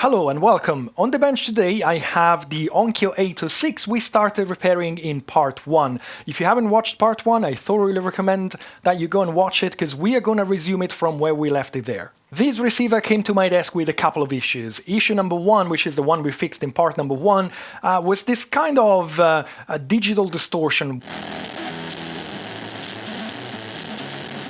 Hello and welcome. On the bench today I have the Onkyo 806 we started repairing in part 1. If you haven't watched part 1, I thoroughly recommend that you go and watch it because we are going to resume it from where we left it there. This receiver came to my desk with a couple of issues. Issue number 1, which is the one we fixed in part number 1, was this kind of a digital distortion.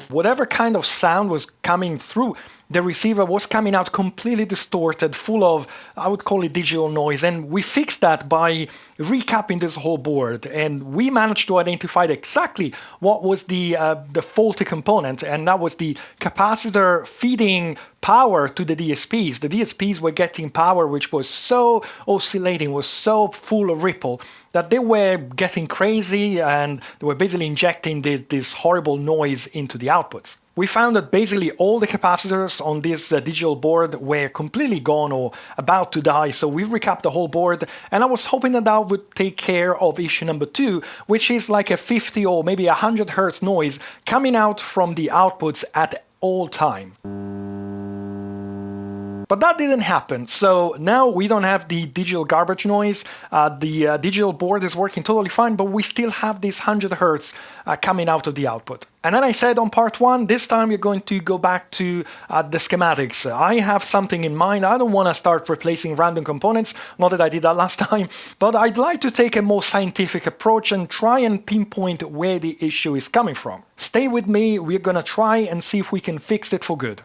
Whatever kind of sound was coming through, the receiver was coming out completely distorted, full of, I would call it digital noise, and we fixed that by recapping this whole board, and we managed to identify exactly what was the faulty component, and that was the capacitor feeding power to the DSPs. The DSPs were getting power which was so oscillating, was so full of ripple, that they were getting crazy and they were basically injecting this horrible noise into the outputs. We found that basically all the capacitors on this digital board were completely gone or about to die, so we recapped the whole board, and I was hoping that would take care of issue number 2, which is like a 50 or maybe 100 Hz noise coming out from the outputs at all time. But that didn't happen, so now we don't have the digital garbage noise, the digital board is working totally fine, but we still have this 100 Hz coming out of the output. And then I said on part 1, this time we're going to go back to the schematics. I have something in mind. I don't want to start replacing random components, not that I did that last time, but I'd like to take a more scientific approach and try and pinpoint where the issue is coming from. Stay with me, we're gonna try and see if we can fix it for good.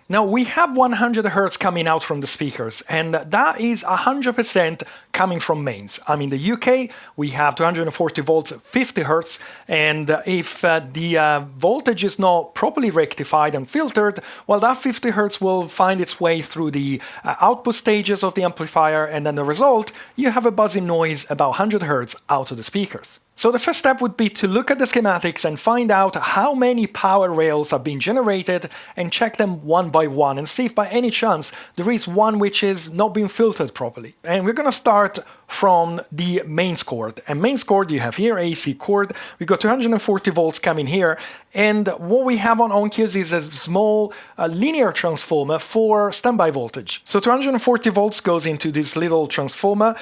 Now we have 100 Hz coming out from the speakers, and that is 100% coming from mains. I'm in the UK, we have 240 volts, 50 Hz, and if the voltage is not properly rectified and filtered, well, that 50 Hz will find its way through the output stages of the amplifier, and then the result, you have a buzzing noise about 100 Hz out of the speakers. So the first step would be to look at the schematics and find out how many power rails are being generated and check them one by one and see if by any chance there is one which is not being filtered properly. And we're going to start from the mains cord. And mains cord you have here, AC cord, we got 240 volts coming here, and what we have on Onkyos is a small linear transformer for standby voltage. So 240 volts goes into this little transformer.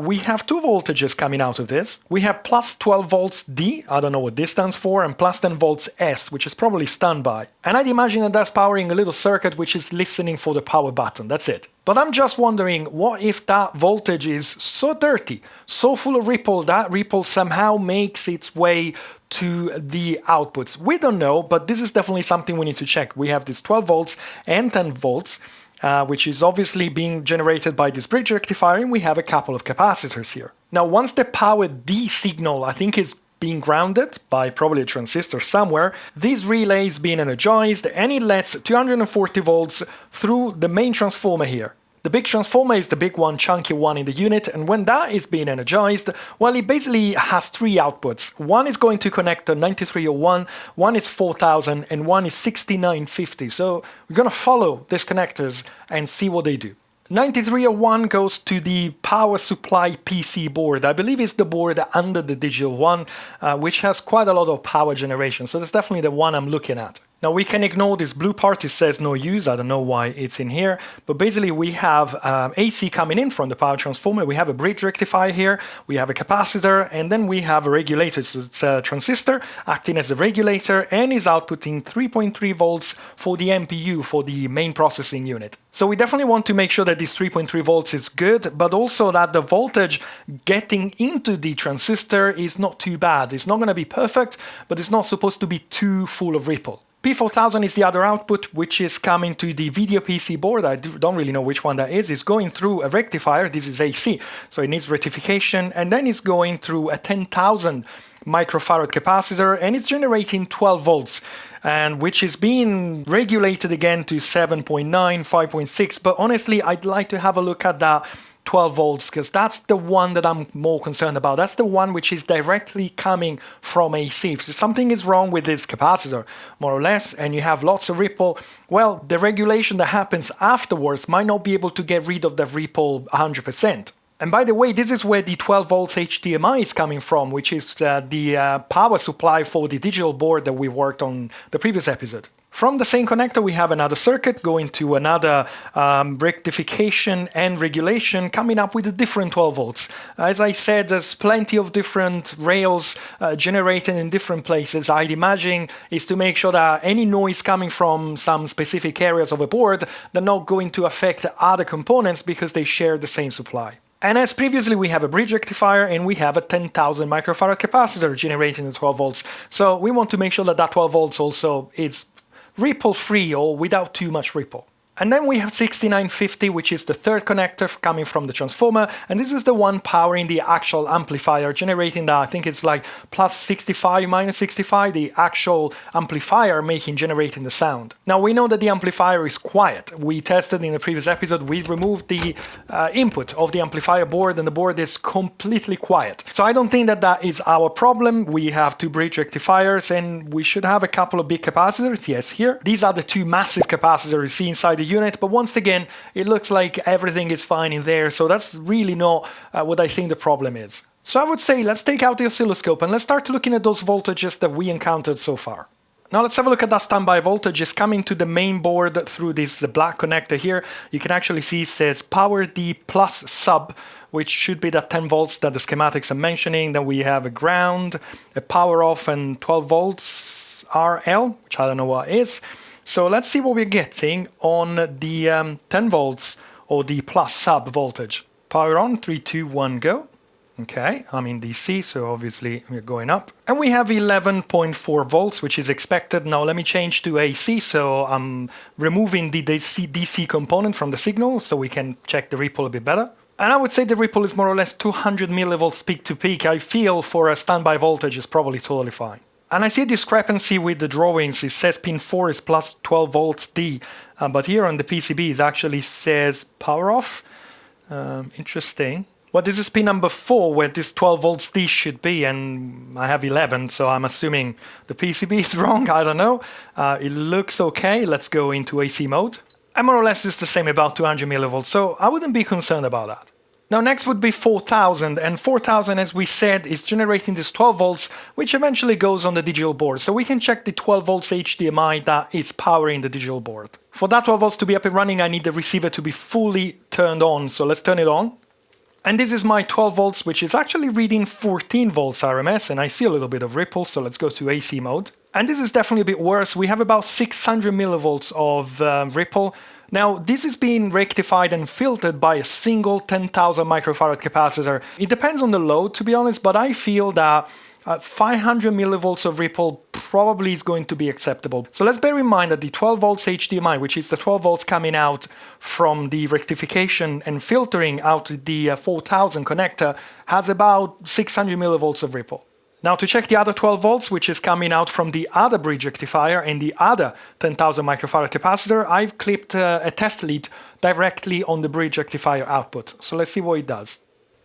We have two voltages coming out of this. We have plus 12 volts D, I don't know what this stands for, and plus 10 volts S, which is probably standby. And I'd imagine that that's powering a little circuit which is listening for the power button, that's it. But I'm just wondering, what if that voltage is so dirty, so full of ripple, that ripple somehow makes its way to the outputs? We don't know, but this is definitely something we need to check. We have this 12 volts and 10 volts, which is obviously being generated by this bridge rectifier, and we have a couple of capacitors here. Now, once the power D signal, I think, is being grounded by probably a transistor somewhere, this relay is being energized and it lets 240 volts through the main transformer here. The big transformer is the big one, chunky one in the unit, and when that is being energized, well, it basically has three outputs. One is going to connect to 9301, one is 4000, and one is 6950. So we're going to follow these connectors and see what they do. 9301 goes to the power supply PC board. I believe it's the board under the digital one, which has quite a lot of power generation. So that's definitely the one I'm looking at. Now we can ignore this blue part, it says no use, I don't know why it's in here, but basically we have AC coming in from the power transformer, we have a bridge rectifier here, we have a capacitor, and then we have a regulator. So it's a transistor acting as a regulator and is outputting 3.3 volts for the MPU, for the main processing unit. So we definitely want to make sure that this 3.3 volts is good, but also that the voltage getting into the transistor is not too bad. It's not going to be perfect, but it's not supposed to be too full of ripple. P4000 is the other output, which is coming to the video PC board. I don't really know which one that is. It's going through a rectifier. This is AC, so it needs rectification, and then it's going through a 10,000 microfarad capacitor, and it's generating 12 volts, and which is being regulated again to 7.9, 5.6. But honestly, I'd like to have a look at that 12 volts, because that's the one that I'm more concerned about. That's the one which is directly coming from AC. If something is wrong with this capacitor, more or less, and you have lots of ripple, well, the regulation that happens afterwards might not be able to get rid of the ripple 100%. And by the way, this is where the 12 volts HDMI is coming from, which is the power supply for the digital board that we worked on the previous episode. From the same connector, we have another circuit going to another rectification and regulation, coming up with a different 12 volts. As I said, there's plenty of different rails generated in different places. I'd imagine is to make sure that any noise coming from some specific areas of a board, they're not going to affect other components because they share the same supply. And as previously, we have a bridge rectifier and we have a 10,000 microfarad capacitor generating the 12 volts. So we want to make sure that that 12 volts also is ripple-free or without too much ripple. And then we have 6950, which is the third connector coming from the transformer, and this is the one powering the actual amplifier, generating that, I think it's like plus 65, minus 65, the actual amplifier generating the sound. Now we know that the amplifier is quiet. We tested in the previous episode, we removed the input of the amplifier board and the board is completely quiet. So I don't think that that is our problem. We have two bridge rectifiers and we should have a couple of big capacitors, yes, here. These are the two massive capacitors you see inside the unit, but once again it looks like everything is fine in there, so that's really not what I think the problem is. So I would say let's take out the oscilloscope and let's start looking at those voltages that we encountered so far. Now let's have a look at that standby voltages coming to the main board through this black connector here. You can actually see it says power D plus sub, which should be that 10 volts that the schematics are mentioning. Then we have a ground, a power off, and 12 volts RL, which I don't know what is. So let's see what we're getting on the 10 volts or the plus sub voltage. Power on, 3, 2, 1, go. Okay, I'm in DC, so obviously we're going up. And we have 11.4 volts, which is expected. Now let me change to AC, so I'm removing the DC component from the signal so we can check the ripple a bit better. And I would say the ripple is more or less 200 millivolts peak to peak. I feel for a standby voltage is probably totally fine. And I see a discrepancy with the drawings. It says pin 4 is plus 12 volts D, but here on the PCB it actually says power off. Interesting. Well, this is pin number 4 where this 12 volts D should be, and I have 11, so I'm assuming the PCB is wrong, I don't know. It looks okay, let's go into AC mode. And more or less it's the same, about 200 millivolts, so I wouldn't be concerned about that. Now next would be 4000, and 4000, as we said, is generating this 12 volts, which eventually goes on the digital board. So we can check the 12 volts HDMI that is powering the digital board. For that 12 volts to be up and running, I need the receiver to be fully turned on. So let's turn it on. And this is my 12 volts, which is actually reading 14 volts RMS, and I see a little bit of ripple, so let's go to AC mode. And this is definitely a bit worse. We have about 600 millivolts of ripple. Now, this is being rectified and filtered by a single 10,000 microfarad capacitor. It depends on the load, to be honest, but I feel that 500 millivolts of ripple probably is going to be acceptable. So let's bear in mind that the 12 volts HDMI, which is the 12 volts coming out from the rectification and filtering out the 4000 connector, has about 600 millivolts of ripple. Now to check the other 12 volts, which is coming out from the other bridge rectifier and the other 10,000 microfarad capacitor, I've clipped a test lead directly on the bridge rectifier output. So let's see what it does.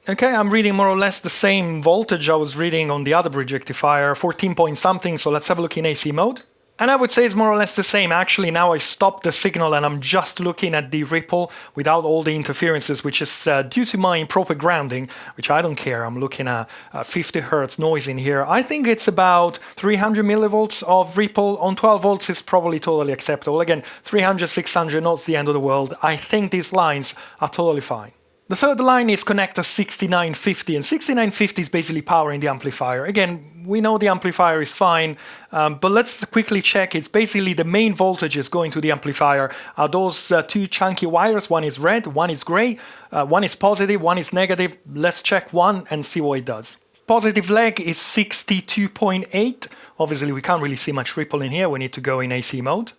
Okay, I'm reading more or less the same voltage I was reading on the other bridge rectifier, 14 point something, so let's have a look in AC mode. And I would say it's more or less the same. Actually, now I stopped the signal and I'm just looking at the ripple without all the interferences, which is due to my improper grounding, which I don't care. I'm looking at 50 hertz noise in here. I think it's about 300 millivolts of ripple. On 12 volts is probably totally acceptable. Again, 300, 600, not the end of the world. I think these lines are totally fine. The third line is connector 6950, and 6950 is basically powering the amplifier. Again, we know the amplifier is fine, but let's quickly check. It's basically the main voltages going to the amplifier are those two chunky wires. One is red, one is gray, one is positive, one is negative. Let's check one and see what it does. Positive leg is 62.8. Obviously, we can't really see much ripple in here. We need to go in AC mode.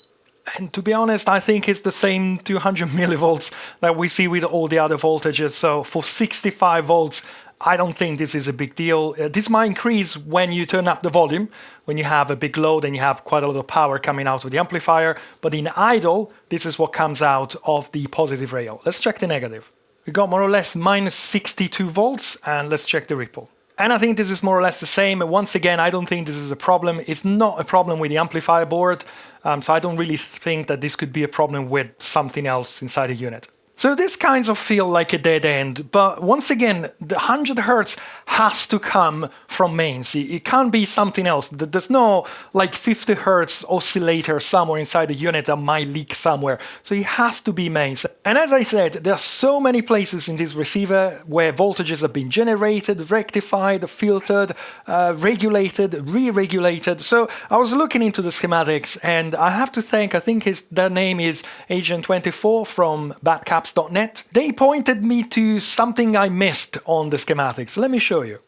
And to be honest, I think it's the same 200 millivolts that we see with all the other voltages. So for 65 volts, I don't think this is a big deal. This might increase when you turn up the volume, when you have a big load and you have quite a lot of power coming out of the amplifier. But in idle, this is what comes out of the positive rail. Let's check the negative. We got more or less minus 62 volts, and let's check the ripple. And I think this is more or less the same. Once again, I don't think this is a problem. It's not a problem with the amplifier board. So I don't really think that this could be a problem with something else inside the unit. So this kinds of feel like a dead end, but once again, the 100 Hz has to come from mains. It can't be something else. There's no like 50 Hz oscillator somewhere inside the unit that might leak somewhere. So it has to be mains. And as I said, there are so many places in this receiver where voltages have been generated, rectified, filtered, regulated, re-regulated. So I was looking into the schematics, and I have to thank, I think their name is Agent24 from badcaps.net. They pointed me to something I missed on the schematics. Let me show you.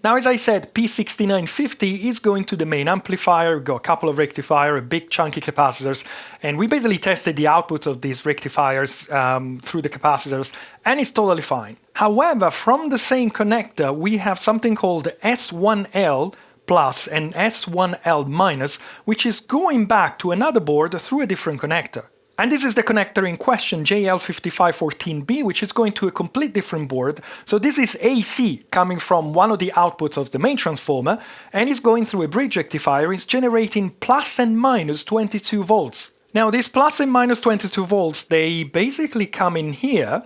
Now, as I said, P6950 is going to the main amplifier. We've got a couple of rectifiers, big chunky capacitors, and we basically tested the output of these rectifiers through the capacitors, and it's totally fine. However, from the same connector, we have something called S1L plus and S1L minus, which is going back to another board through a different connector. And this is the connector in question, JL5514B, which is going to a complete different board. So this is AC coming from one of the outputs of the main transformer, and is going through a bridge rectifier. It's generating plus and minus 22 volts. Now, these plus and minus 22 volts, they basically come in here,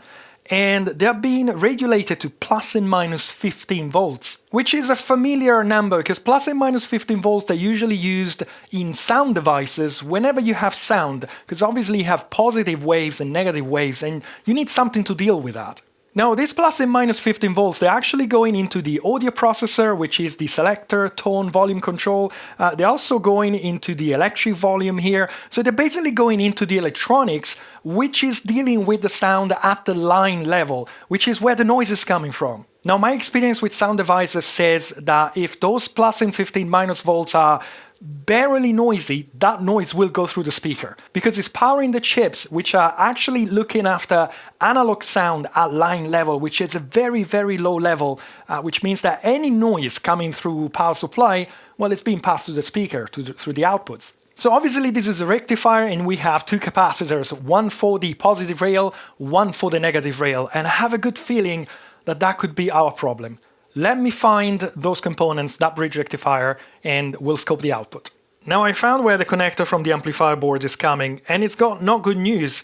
and they're being regulated to plus and minus 15 volts, which is a familiar number because plus and minus 15 volts are usually used in sound devices whenever you have sound, because obviously you have positive waves and negative waves, and you need something to deal with that. Now, these plus and minus 15 volts, they're actually going into the audio processor, which is the selector, tone, volume control. They're also going into the electric volume here. So they're basically going into the electronics, which is dealing with the sound at the line level, which is where the noise is coming from. Now, my experience with sound devices says that if those plus and 15 minus volts are barely noisy, that noise will go through the speaker because it's powering the chips, which are actually looking after analog sound at line level, which is a very, very low level, which means that any noise coming through power supply, well, it's being passed to the speaker, through the outputs. So obviously this is a rectifier, and we have two capacitors, one for the positive rail, one for the negative rail, and I have a good feeling that that could be our problem. Let me find those components, that bridge rectifier, and we'll scope the output. Now, I found where the connector from the amplifier board is coming, and it's got not good news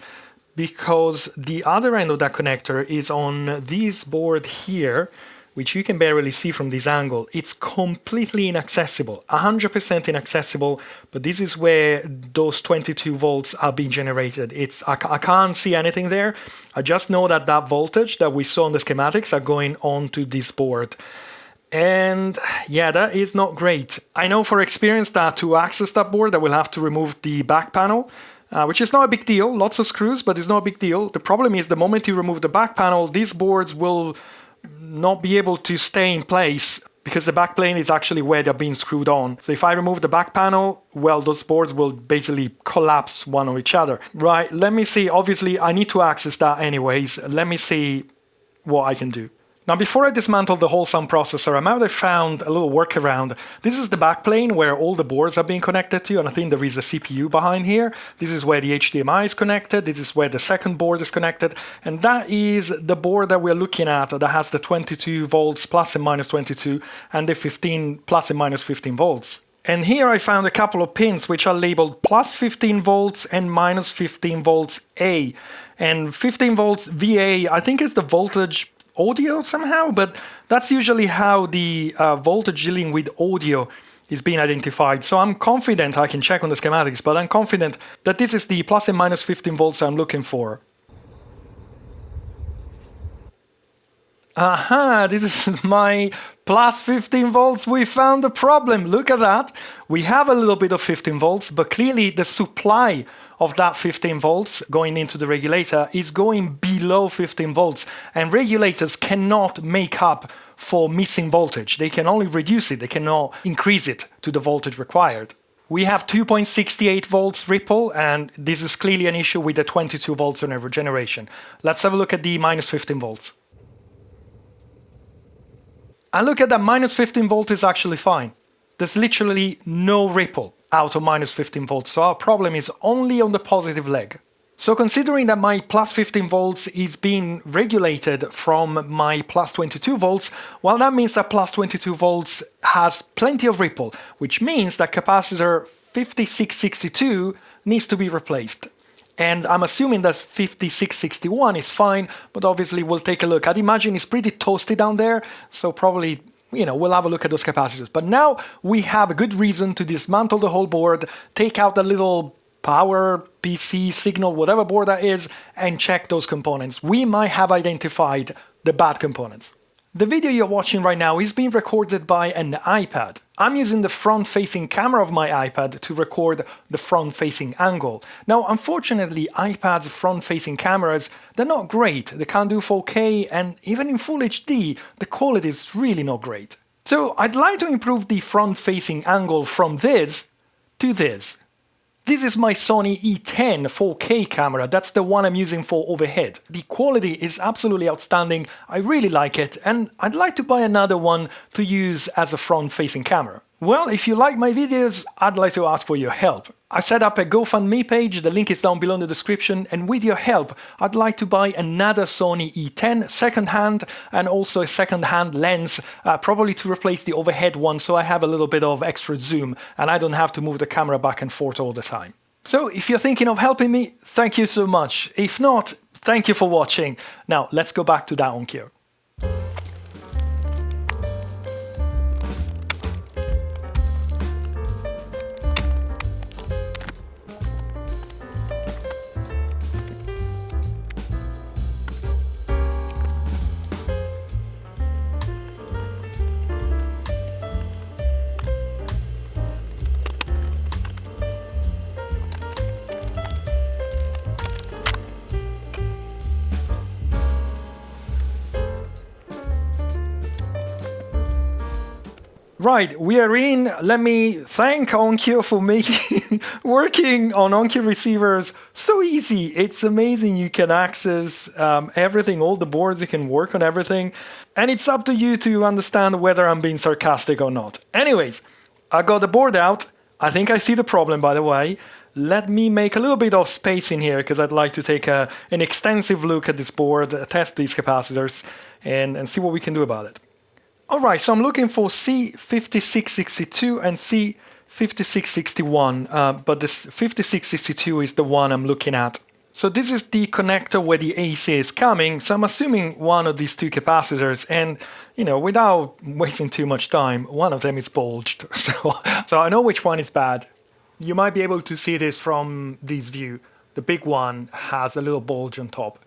because the other end of that connector is on this board here, which you can barely see from this angle. It's completely inaccessible, 100% inaccessible, but this is where those 22 volts are being generated. I can't see anything there. I just know that that voltage that we saw on the schematics are going onto this board. And yeah, that is not great. I know for experience that to access that board, I will have to remove the back panel, which is not a big deal. Lots of screws, but it's not a big deal. The problem is the moment you remove the back panel, these boards will not be able to stay in place because the back plane is actually where they're being screwed on. So if I remove the back panel, well, those boards will basically collapse one on each other. Right, let me see. Obviously, I need to access that anyways. Let me see what I can do. Now, before I dismantle the whole sound processor, I might have found a little workaround. This is the backplane where all the boards are being connected to, and I think there is a CPU behind here. This is where the HDMI is connected. This is where the second board is connected. And that is the board that we're looking at that has the 22 volts plus and minus 22 and the 15 plus and minus 15 volts. And here I found a couple of pins which are labeled plus 15 volts and minus 15 volts A. And 15 volts VA, I think is the voltage audio somehow, but that's usually how the voltage dealing with audio is being identified. So I'm confident, I can check on the schematics, but I'm confident that this is the plus and minus 15 volts I'm looking for. Aha, this is my plus 15 volts. We found the problem. Look at that. We have a little bit of 15 volts, but clearly the supply of that 15 volts going into the regulator is going below 15 volts, and regulators cannot make up for missing voltage. They can only reduce it, they cannot increase it to the voltage required. We have 2.68 volts ripple, and this is clearly an issue with the 22 volts on every generation. Let's have a look at the minus 15 volts. And look at that, minus 15 volt is actually fine. There's literally no ripple out of minus 15 volts, so our problem is only on the positive leg. So considering that my plus 15 volts is being regulated from my plus 22 volts, well, that means that plus 22 volts has plenty of ripple, which means that capacitor 5662 needs to be replaced. And I'm assuming that 5661 is fine, but obviously we'll take a look. I'd imagine it's pretty toasty down there, so probably, we'll have a look at those capacitors. But now we have a good reason to dismantle the whole board, take out the little power, PC, signal, whatever board that is, and check those components. We might have identified the bad components. The video you're watching right now is being recorded by an iPad. I'm using the front-facing camera of my iPad to record the front-facing angle. Now, unfortunately, iPad's front-facing cameras, they're not great. They can't do 4K, and even in Full HD, the quality is really not great. So I'd like to improve the front-facing angle from this to this. This is my Sony E10 4K camera, that's the one I'm using for overhead. The quality is absolutely outstanding, I really like it, and I'd like to buy another one to use as a front-facing camera. Well, if you like my videos, I'd like to ask for your help. I set up a GoFundMe page, the link is down below in the description, and with your help, I'd like to buy another Sony E10 second-hand and also a second-hand lens, probably to replace the overhead one so I have a little bit of extra zoom and I don't have to move the camera back and forth all the time. So if you're thinking of helping me, thank you so much. If not, thank you for watching. Now, let's go back to that Onkyo. Right, we are in. Let me thank Onkyo for making working on Onkyo receivers so easy. It's amazing. You can access everything, all the boards, you can work on everything. And it's up to you to understand whether I'm being sarcastic or not. Anyways, I got the board out. I think I see the problem, by the way. Let me make a little bit of space in here because I'd like to take an extensive look at this board, test these capacitors, and see what we can do about it. Alright, so I'm looking for C5662 and C5661, but this 5662 is the one I'm looking at. So this is the connector where the AC is coming, so I'm assuming one of these two capacitors, and without wasting too much time, one of them is bulged, so I know which one is bad. You might be able to see this from this view. The big one has a little bulge on top.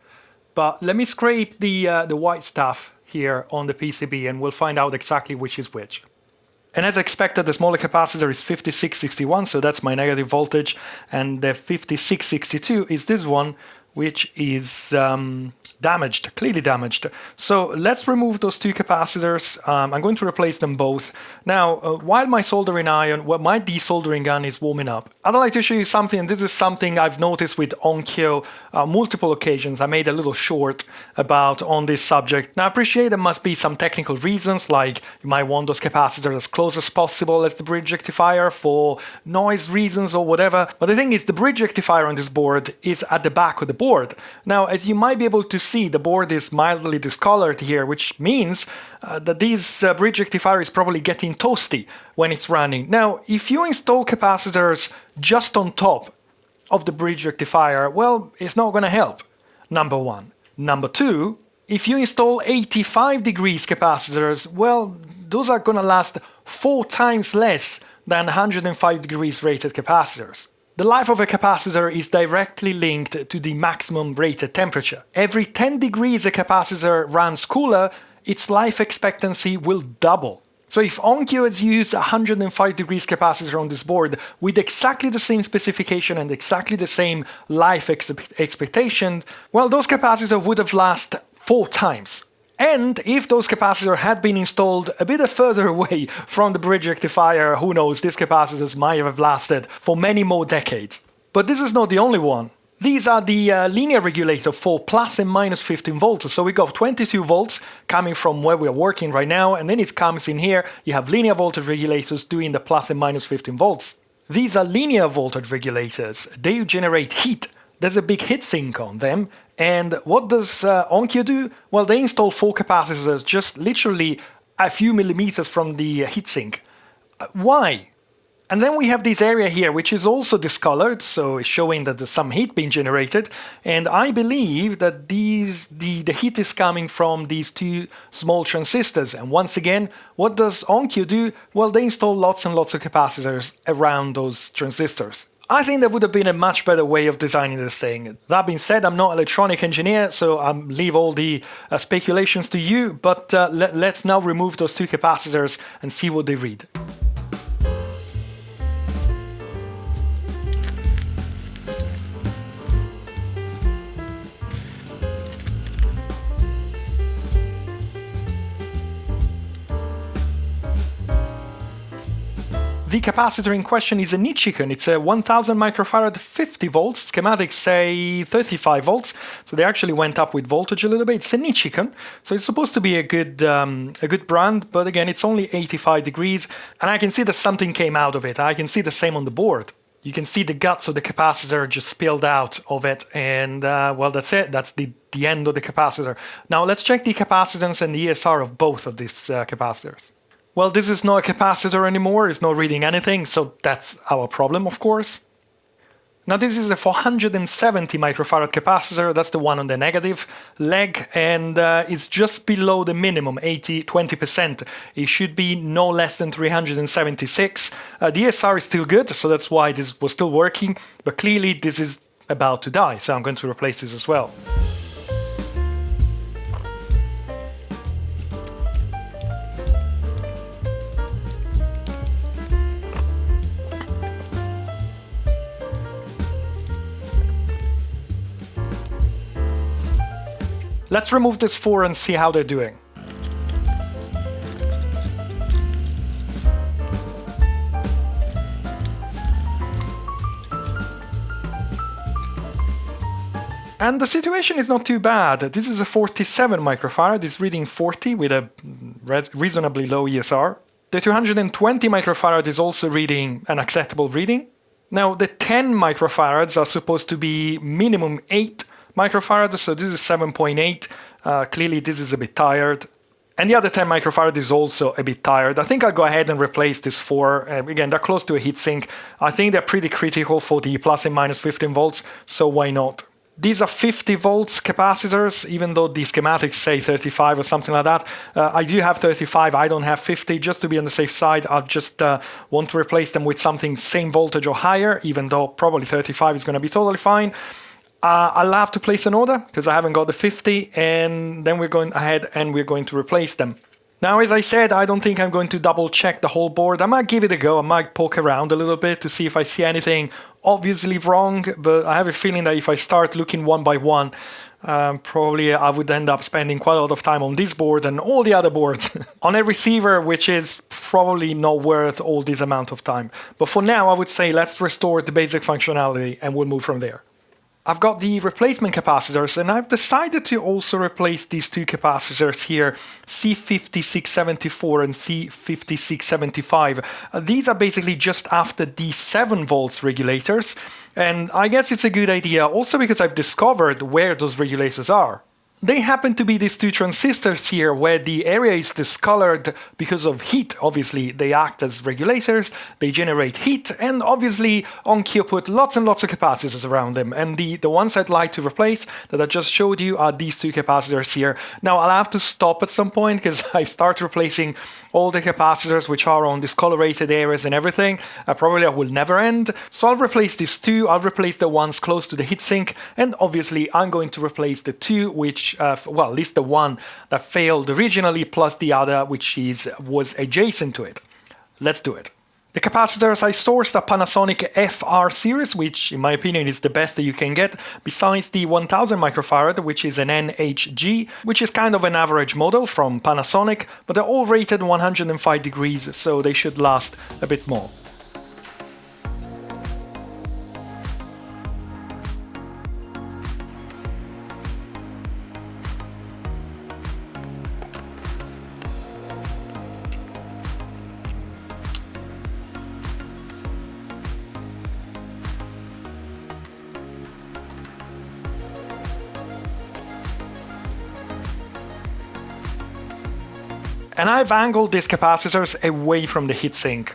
But let me scrape the white stuff here on the PCB and we'll find out exactly which is which. And as expected, the smaller capacitor is 5661, so that's my negative voltage, and the 5662 is this one, which is damaged, clearly damaged. So let's remove those two capacitors. I'm going to replace them both. Now, while my soldering iron, my desoldering gun is warming up, I'd like to show you something, and this is something I've noticed with Onkyo multiple occasions. I made a little short on this subject. Now, I appreciate there must be some technical reasons, like you might want those capacitors as close as possible as the bridge rectifier for noise reasons or whatever. But the thing is, the bridge rectifier on this board is at the back of the board. Now, as you might be able to see, the board is mildly discolored here, which means that this bridge rectifier is probably getting toasty when it's running. Now, if you install capacitors just on top of the bridge rectifier, well, it's not going to help, number one. Number two, if you install 85 degrees capacitors, well, those are going to last 4 times less than 105 degrees rated capacitors. The life of a capacitor is directly linked to the maximum rated temperature. Every 10 degrees a capacitor runs cooler, its life expectancy will double. So if Onkyo has used 105 degrees capacitor on this board with exactly the same specification and exactly the same life expectation, well, those capacitors would have lasted 4 times. And if those capacitors had been installed a bit further away from the bridge rectifier, who knows, these capacitors might have lasted for many more decades. But this is not the only one. These are the linear regulator for plus and minus 15 volts. So we got 22 volts coming from where we're working right now, and then it comes in here, you have linear voltage regulators doing the plus and minus 15 volts. These are linear voltage regulators. They generate heat. There's a big heatsink on them. And what does Onkyo do? Well, they install 4 capacitors just literally a few millimeters from the heatsink. Why? And then we have this area here, which is also discolored, so it's showing that there's some heat being generated. And I believe that the heat is coming from these two small transistors. And once again, what does Onkyo do? Well, they install lots and lots of capacitors around those transistors. I think that would have been a much better way of designing this thing. That being said, I'm not an electronic engineer, so I leave all the speculations to you, but let's now remove those two capacitors and see what they read. The capacitor in question is a Nichicon. It's a 1000 microfarad 50 volts. Schematics say 35 volts, so they actually went up with voltage a little bit. It's a Nichicon, so it's supposed to be a good brand, but again, it's only 85 degrees, and I can see that something came out of it. I can see the same on the board. You can see the guts of the capacitor just spilled out of it, and well, that's it. That's the end of the capacitor. Now let's check the capacitance and the ESR of both of these capacitors. Well, this is not a capacitor anymore, it's not reading anything, so that's our problem, of course. Now this is a 470 microfarad capacitor, that's the one on the negative leg, and it's just below the minimum, 20%. It should be no less than 376. The ESR is still good, so that's why this was still working, but clearly this is about to die, so I'm going to replace this as well. Let's remove this 4 and see how they're doing. And the situation is not too bad. This is a 47 microfarad, it's reading 40 with a reasonably low ESR. The 220 microfarad is also reading an acceptable reading. Now the 10 microfarads are supposed to be minimum 8 microfarad, so this is 7.8. Clearly this is a bit tired. And the other 10 microfarad is also a bit tired. I think I'll go ahead and replace this 4. Again, they're close to a heatsink. I think they're pretty critical for the plus and minus 15 volts, so why not? These are 50 volts capacitors, even though the schematics say 35 or something like that. I do have 35, I don't have 50. Just to be on the safe side, I'll just want to replace them with something same voltage or higher, even though probably 35 is going to be totally fine. I'll have to place an order because I haven't got the 50, and then we're going ahead and we're going to replace them. Now, as I said, I don't think I'm going to double check the whole board. I might give it a go. I might poke around a little bit to see if I see anything obviously wrong, but I have a feeling that if I start looking one by one, probably I would end up spending quite a lot of time on this board and all the other boards on a receiver, which is probably not worth all this amount of time. But for now, I would say let's restore the basic functionality and we'll move from there. I've got the replacement capacitors, and I've decided to also replace these two capacitors here, C5674 and C5675. These are basically just after the 7 volts regulators, and I guess it's a good idea also because I've discovered where those regulators are. They happen to be these two transistors here where the area is discolored because of heat. Obviously, they act as regulators, they generate heat, and obviously Onkyo put lots and lots of capacitors around them. And the ones I'd like to replace that I just showed you are these two capacitors here. Now, I'll have to stop at some point because I start replacing all the capacitors which are on discolorated areas and everything. Probably I will never end. So I'll replace these two, I'll replace the ones close to the heatsink, and obviously I'm going to replace the two which, well, at least the one that failed originally plus the other which was adjacent to it. Let's do it. The capacitors I sourced are Panasonic FR series, which in my opinion is the best that you can get, besides the 1000 microfarad, which is an NHG, which is kind of an average model from Panasonic, but they're all rated 105 degrees, so they should last a bit more. And I've angled these capacitors away from the heatsink.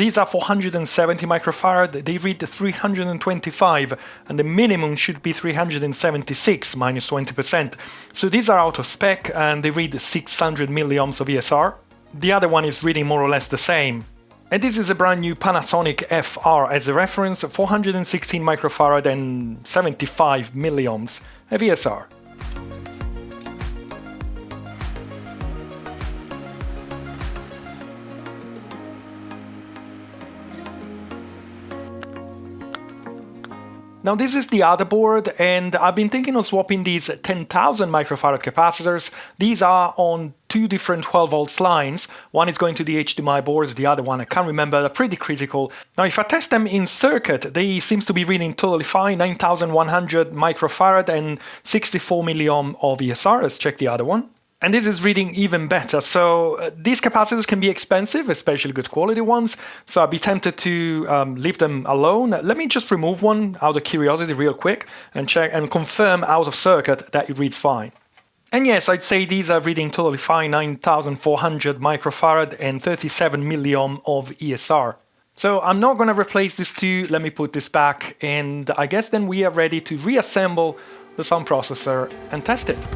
These are 470 microfarad, they read 325, and the minimum should be 376, minus 20%. So these are out of spec, and they read 600 milliamps of ESR. The other one is reading more or less the same. And this is a brand new Panasonic FR as a reference, 416 microfarad and 75 milliamps of ESR. Now this is the other board, and I've been thinking of swapping these 10,000 microfarad capacitors. These are on two different 12 volts lines. One is going to the HDMI board, the other one I can't remember, they're pretty critical. Now if I test them in circuit, they seems to be reading totally fine, 9,100 microfarad and 64 milliohm of ESR. Let's check the other one. And this is reading even better. So these capacitors can be expensive, especially good quality ones. So I'd be tempted to leave them alone. Let me just remove one out of curiosity real quick and check and confirm out of circuit that it reads fine. And yes, I'd say these are reading totally fine, 9,400 microfarad and 37 milliohm of ESR. So I'm not going to replace these two. Let me put this back. And I guess then we are ready to reassemble the sound processor and test it.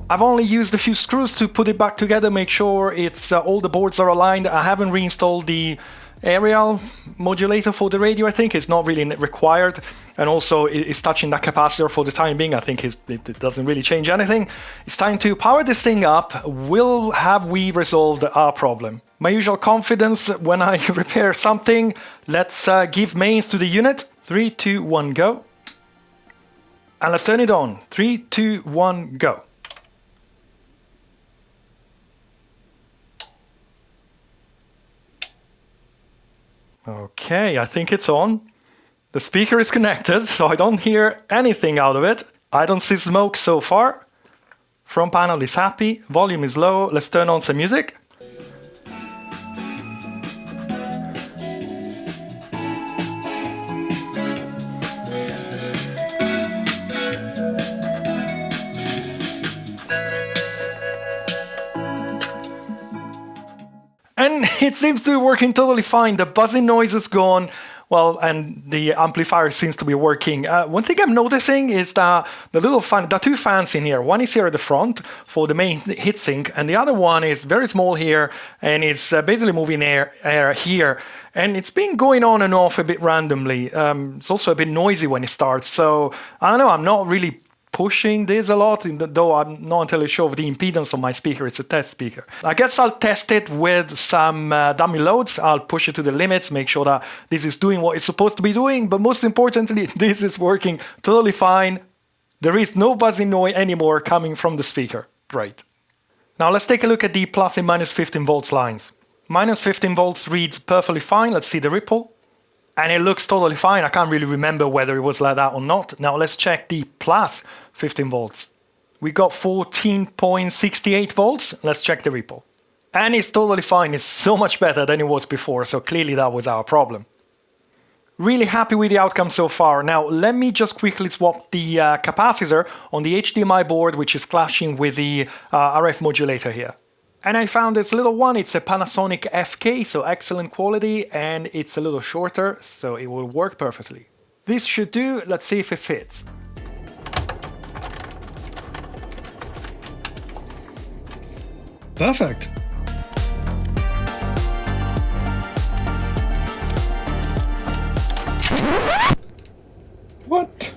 I've only used a few screws to put it back together, make sure it's all the boards are aligned. I haven't reinstalled the aerial modulator for the radio, I think. It's not really required. And also it's touching that capacitor for the time being. I think it doesn't really change anything. It's time to power this thing up. Have we resolved our problem? My usual confidence when I repair something. Let's give mains to the unit. 3, 2, 1, go. And let's turn it on. 3, 2, 1, go. Okay, I think it's on. The speaker is connected, so I don't hear anything out of it. I don't see smoke so far. Front panel is happy, volume is low. Let's turn on some music. And it seems to be working totally fine. The buzzing noise is gone. Well, and the amplifier seems to be working. One thing I'm noticing is that there are two fans in here. One is here at the front for the main heatsink, and the other one is very small here, and it's basically moving air here. And it's been going on and off a bit randomly. It's also a bit noisy when it starts. So I don't know, I'm not really pushing this a lot, though I'm not entirely sure of the impedance of my speaker. It's a test speaker. I guess I'll test it with some dummy loads. I'll push it to the limits, make sure that this is doing what it's supposed to be doing, but most importantly, this is working totally fine. There is no buzzing noise anymore coming from the speaker. Great. Now let's take a look at the plus and minus 15 volts lines. Minus 15 volts reads perfectly fine. Let's see the ripple. And it looks totally fine. I can't really remember whether it was like that or not. Now let's check the plus 15 volts. We got 14.68 volts. Let's check the ripple. And it's totally fine. It's so much better than it was before. So clearly that was our problem. Really happy with the outcome so far. Now let me just quickly swap the capacitor on the HDMI board, which is clashing with the RF modulator here. And I found this little one. It's a Panasonic FK, so excellent quality, and it's a little shorter, so it will work perfectly. This should do. Let's see if it fits. Perfect. What?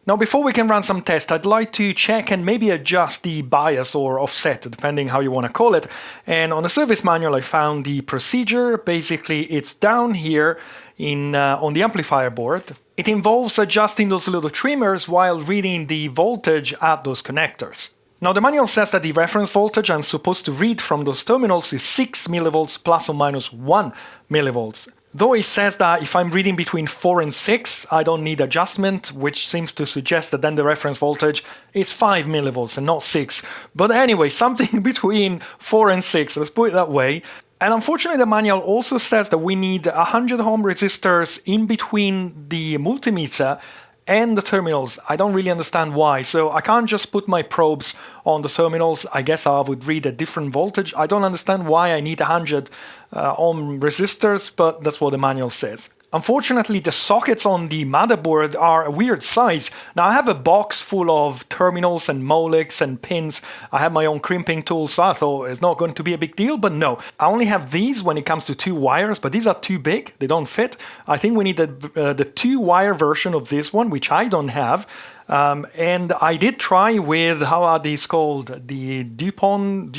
Now, before we can run some tests, I'd like to check and maybe adjust the bias or offset, depending how you want to call it. And on the service manual, I found the procedure. Basically, it's down here on the amplifier board. It involves adjusting those little trimmers while reading the voltage at those connectors. Now, the manual says that the reference voltage I'm supposed to read from those terminals is 6 millivolts plus or minus 1 millivolts. Though it says that if I'm reading between 4 and 6, I don't need adjustment, which seems to suggest that then the reference voltage is 5 millivolts and not 6. But anyway, something between 4 and 6, let's put it that way. And unfortunately, the manual also says that we need 100 ohm resistors in between the multimeter and the terminals. I don't really understand why. So I can't just put my probes on the terminals. I guess I would read a different voltage. I don't understand why I need 100 ohm resistors, but that's what the manual says. Unfortunately, the sockets on the motherboard are a weird size. Now I have a box full of terminals and molecs and pins. I have my own crimping tool, so I thought it's not going to be a big deal, but no. I only have these when it comes to 2 wires, but these are too big. They don't fit. I think we need the 2-wire version of this one, which I don't have. And I did try with, how are these called? The DuPont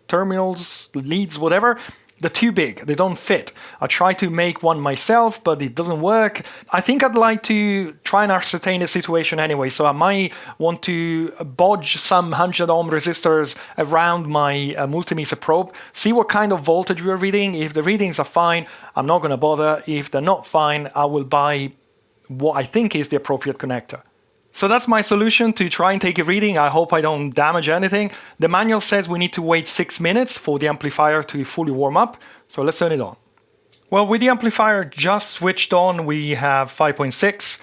terminals, leads, whatever. They're too big, they don't fit. I tried to make one myself, but it doesn't work. I think I'd like to try and ascertain the situation anyway, so I might want to bodge some 100 ohm resistors around my multimeter probe, see what kind of voltage we're reading. If the readings are fine, I'm not going to bother. If they're not fine, I will buy what I think is the appropriate connector. So that's my solution to try and take a reading. I hope I don't damage anything. The manual says we need to wait 6 minutes for the amplifier to fully warm up. So let's turn it on. Well, with the amplifier just switched on, we have 5.6,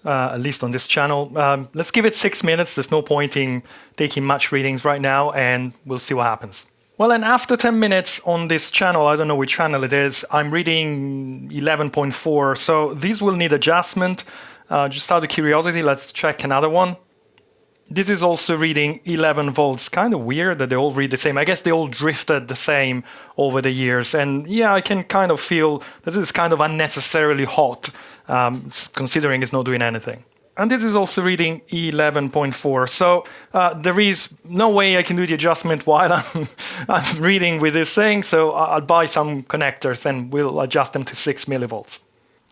at least on this channel. Let's give it 6 minutes. There's no point in taking much readings right now, and we'll see what happens. Well, and after 10 minutes on this channel, I don't know which channel it is, I'm reading 11.4. So these will need adjustment. Just out of curiosity, let's check another one. This is also reading 11 volts. Kind of weird that they all read the same. I guess they all drifted the same over the years. And yeah, I can kind of feel this is kind of unnecessarily hot, considering it's not doing anything. And this is also reading 11.4. So there is no way I can do the adjustment while I'm reading with this thing. So I'll buy some connectors and we'll adjust them to 6 millivolts.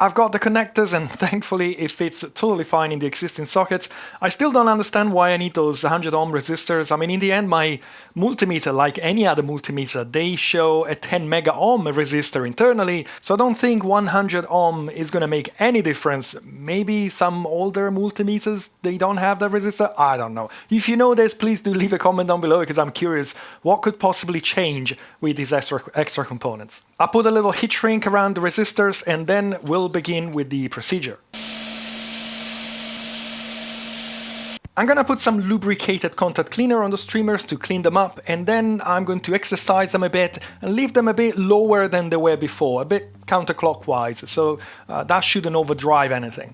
I've got the connectors and thankfully it fits totally fine in the existing sockets. I still don't understand why I need those 100 ohm resistors. I mean, in the end, my multimeter, like any other multimeter, they show a 10 mega ohm resistor internally. So I don't think 100 ohm is going to make any difference. Maybe some older multimeters, they don't have that resistor. I don't know. If you know this, please do leave a comment down below because I'm curious what could possibly change with these extra components. I put a little heat shrink around the resistors and then we'll begin with the procedure. I'm gonna put some lubricated contact cleaner on the streamers to clean them up, and then I'm going to exercise them a bit and leave them a bit lower than they were before, a bit counterclockwise, so that shouldn't overdrive anything.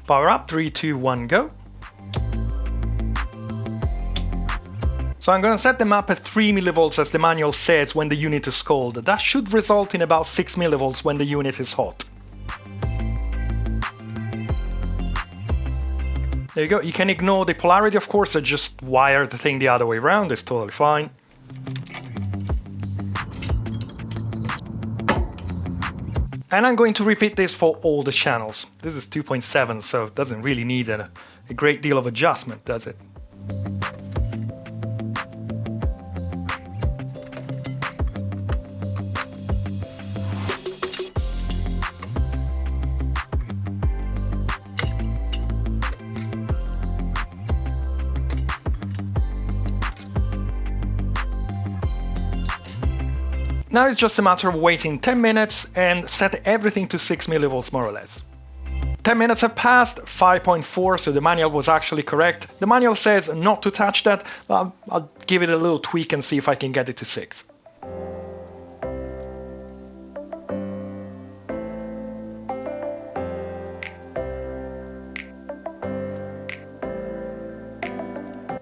Power up, 3, 2, 1, go. So I'm going to set them up at 3 millivolts as the manual says when the unit is cold. That should result in about 6 millivolts when the unit is hot. There you go. You can ignore the polarity, of course. I just wire the thing the other way around. It's totally fine. And I'm going to repeat this for all the channels. This is 2.7, so it doesn't really need a great deal of adjustment, does it? Now it's just a matter of waiting 10 minutes and set everything to 6 millivolts more or less. 10 minutes have passed, 5.4, so the manual was actually correct. The manual says not to touch that, but I'll give it a little tweak and see if I can get it to 6.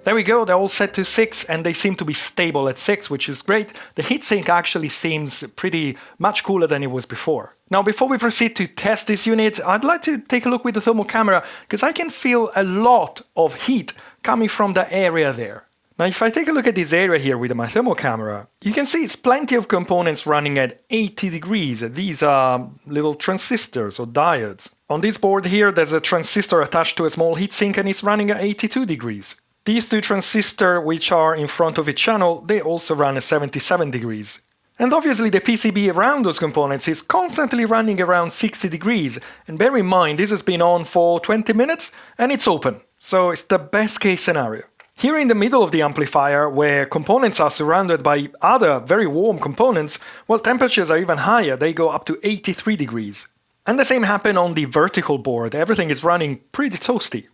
There we go, they're all set to 6 and they seem to be stable at 6, which is great. The heatsink actually seems pretty much cooler than it was before. Now, before we proceed to test this unit, I'd like to take a look with the thermal camera because I can feel a lot of heat coming from that area there. Now, if I take a look at this area here with my thermal camera, you can see it's plenty of components running at 80 degrees. These are little transistors or diodes. On this board here, there's a transistor attached to a small heatsink and it's running at 82 degrees. These two transistors, which are in front of each channel, they also run at 77 degrees. And obviously the PCB around those components is constantly running around 60 degrees. And bear in mind, this has been on for 20 minutes and it's open. So it's the best case scenario. Here in the middle of the amplifier, where components are surrounded by other very warm components, well, temperatures are even higher, they go up to 83 degrees. And the same happened on the vertical board, everything is running pretty toasty.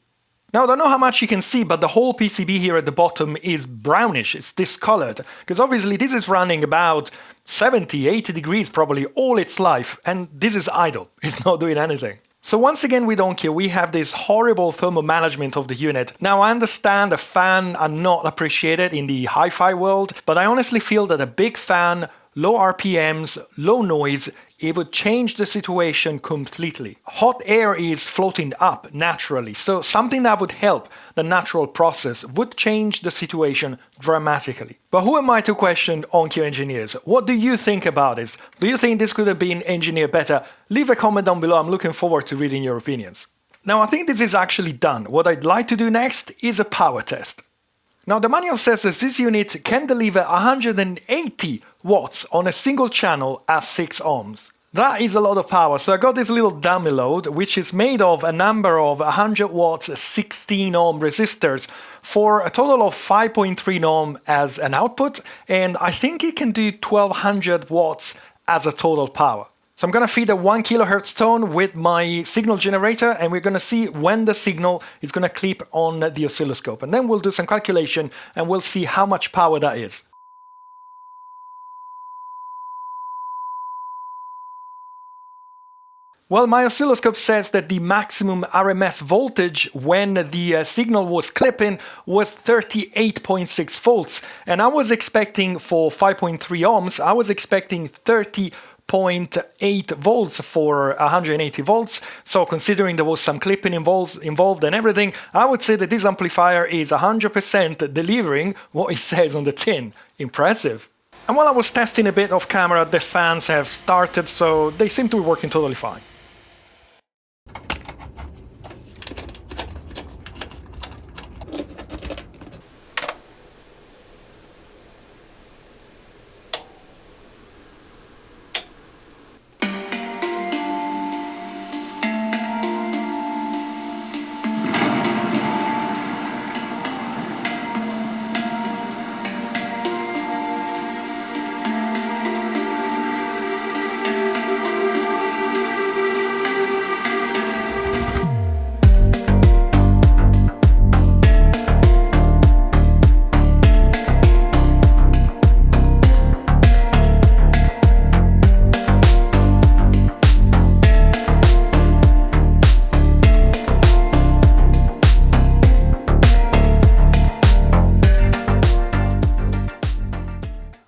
Now I don't know how much you can see, but the whole PCB here at the bottom is brownish, it's discolored, because obviously this is running about 70, 80 degrees probably all its life, and this is idle, it's not doing anything. So once again with Onkyo, we have this horrible thermal management of the unit. Now I understand a fan are not appreciated in the hi-fi world, but I honestly feel that a big fan, low RPMs, low noise, it would change the situation completely. Hot air is floating up naturally, so something that would help the natural process would change the situation dramatically. But who am I to question Onkyo engineers? What do you think about this? Do you think this could have been engineered better? Leave a comment down below, I'm looking forward to reading your opinions. Now I think this is actually done. What I'd like to do next is a power test. Now the manual says that this unit can deliver 180 watts on a single channel at 6 ohms. That is a lot of power, so I got this little dummy load which is made of a number of 100 watts 16 ohm resistors for a total of 5.3 ohm as an output, and I think it can do 1200 watts as a total power. So I'm going to feed a 1 kHz tone with my signal generator and we're going to see when the signal is going to clip on the oscilloscope, and then we'll do some calculation and we'll see how much power that is. Well, my oscilloscope says that the maximum RMS voltage when the signal was clipping was 38.6 volts, and I was expecting for 5.3 ohms, I was expecting 30.8 volts for 180 volts, so considering there was some clipping involved and everything, I would say that this amplifier is 100% delivering what it says on the tin. Impressive. And while I was testing a bit off camera, the fans have started, so they seem to be working totally fine.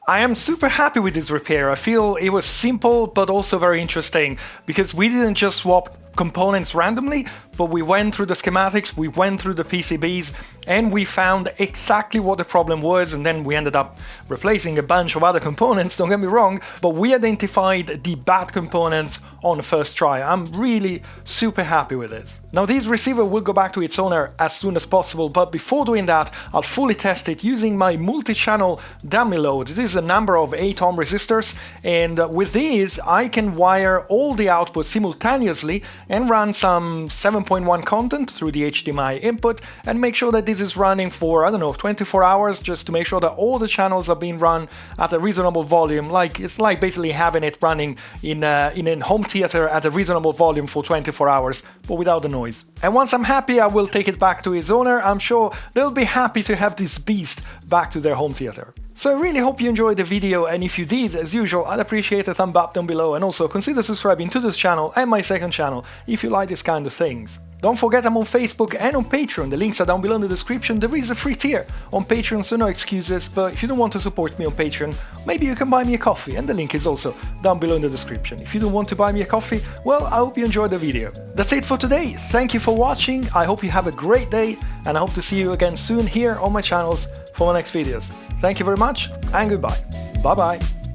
I am super happy with this repair. I feel it was simple but also very interesting because we didn't just swap components randomly, but we went through the schematics, we went through the PCBs, and we found exactly what the problem was, and then we ended up replacing a bunch of other components, don't get me wrong, but we identified the bad components on the first try. I'm really super happy with this. Now this receiver will go back to its owner as soon as possible, but before doing that, I'll fully test it using my multi-channel dummy load. This is a number of 8 ohm resistors, and with these I can wire all the outputs simultaneously and run some 7.1 content through the HDMI input and make sure that this is running for, I don't know, 24 hours, just to make sure that all the channels are being run at a reasonable volume. It's like basically having it running in a home theater at a reasonable volume for 24 hours, but without the noise. And once I'm happy, I will take it back to its owner. I'm sure they'll be happy to have this beast back to their home theater. So I really hope you enjoyed the video, and if you did, as usual, I'd appreciate a thumb up down below, and also consider subscribing to this channel and my second channel if you like this kind of things. Don't forget I'm on Facebook and on Patreon, the links are down below in the description. There is a free tier on Patreon, so no excuses, but if you don't want to support me on Patreon, maybe you can buy me a coffee, and the link is also down below in the description. If you don't want to buy me a coffee, well, I hope you enjoyed the video. That's it for today, thank you for watching, I hope you have a great day, and I hope to see you again soon here on my channels for my next videos. Thank you very much, and goodbye. Bye bye.